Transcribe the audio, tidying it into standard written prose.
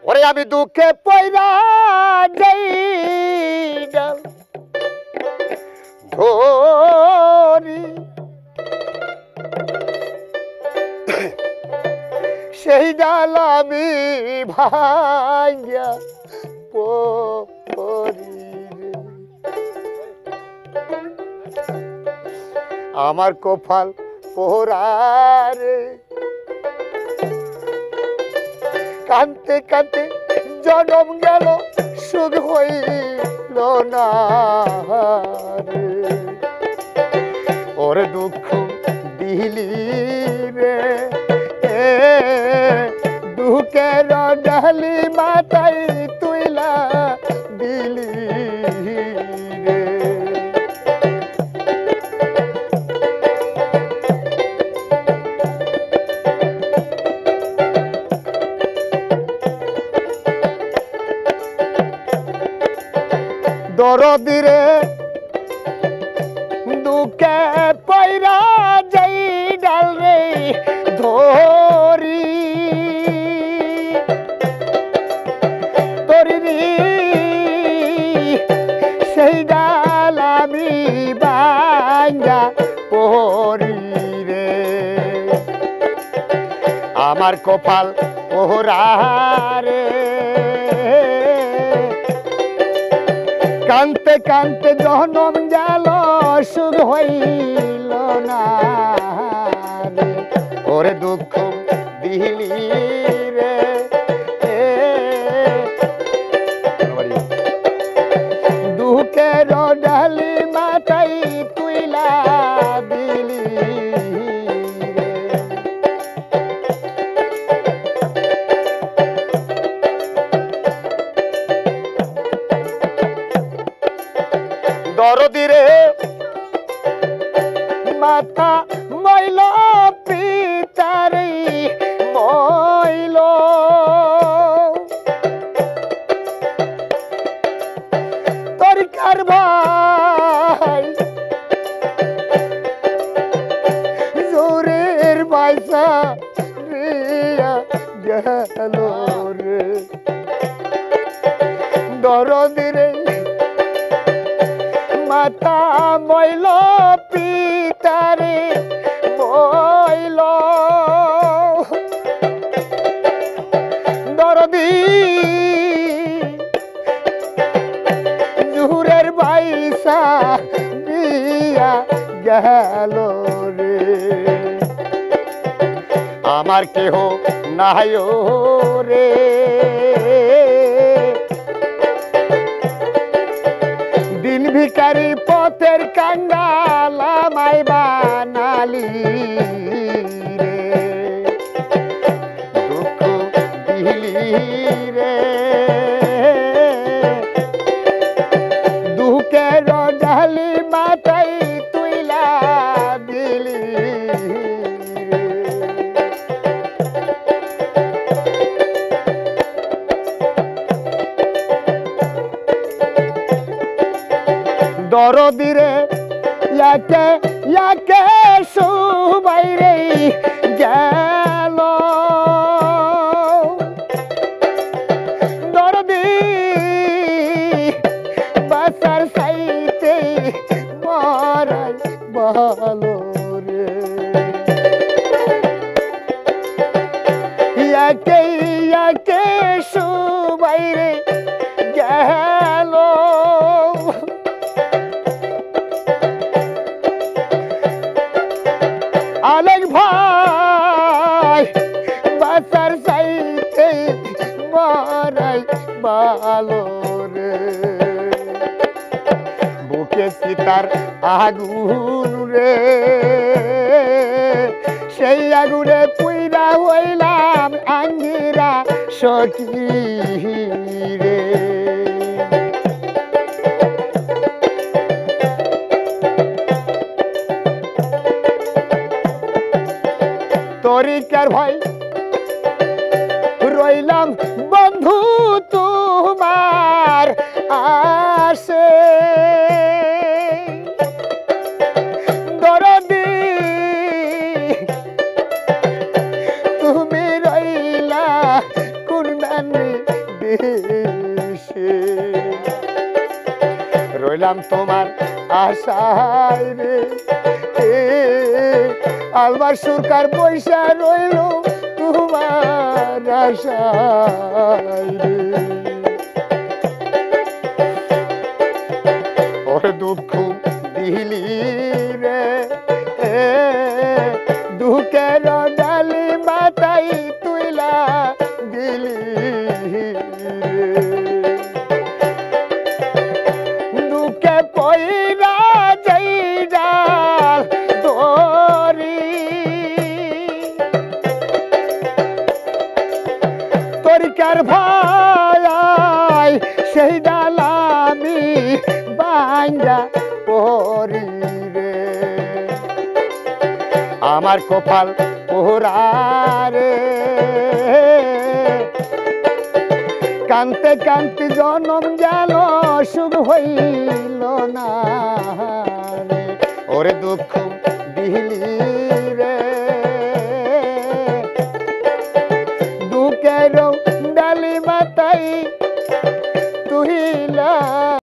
ওরে আমি দুঃখে পয়রা যাই ধরি সেই ডাল আমি ভাঙ্গিয়া পড়ি রে। আমার কপাল পোড়ারে কানতে কানতে জনম গেল সুখ হইল না রে। ওর দুঃখ দিলি রে দুঃখের ডালি মাথায় তুইলা দিলি রে। দরদিরে দুঃখে পয়রা যাই ডাল রে ধরি তরি সেই ডাল আমি ভাঙ্গা পড়ি রে। আমার কপাল পোড়া রে কানতে কানতে জনম গেল সুখ হইল না রে। ওরে দুঃখ দিলি রে দুঃখের ডালি মাথায় তুইলা দিলি রে। দরদিরে মাথা মইল পিতারে মইল তরিকার ভাই জোরের পয়সা রিয়া গেল রে। দরদিরে মাতা মইল পিতারে মইল দরদি জুহুরের বাইসা দিয়া গেল রে। আমার কেহ নাই রে দিন ভিখারি পথের কাঙ্গাল আমায় বানালি রে। দুঃখ দিলি রে দুঃখের ডালি মাথায় তুইলা দিলি রে। দরদিরে ইয়াকে ইয়াকে সুবাইরে গেল দরদি বাসার সাইতে মরাই ভালো রে। ইয়াকে ইয়াকে সুবাইরে গেল আলেক ভাই বাসার সাইতে মরাই ভালো রে। বুকে সীতার আগুন রে সেই আগুনে পুইরা হইলাম আঙ্গিরা সখী রে। তরিকার ভাই রইলাম বন্ধু তোমার আসে দরদি তুমি রইলা কোন দেশে রইলাম তোমার আশায় রে আলবার সরকার পয়সা রইল তোমার আশায় রে ওর দুঃখ দিলি রে দুঃখের ডালি মাথাই তুইলা দিলি দুঃখে পয়রা যাইরা তোরি তরিকার ভাই সেই ডালামি বাঙ্গা পরি রে আমার কপাল পোহরা রে কান্তে কান্তে জনম গেল সুখ হইল না রে ওরে দুঃখ দিলি রে দুঃখের ডালি মাথায় তুহিলা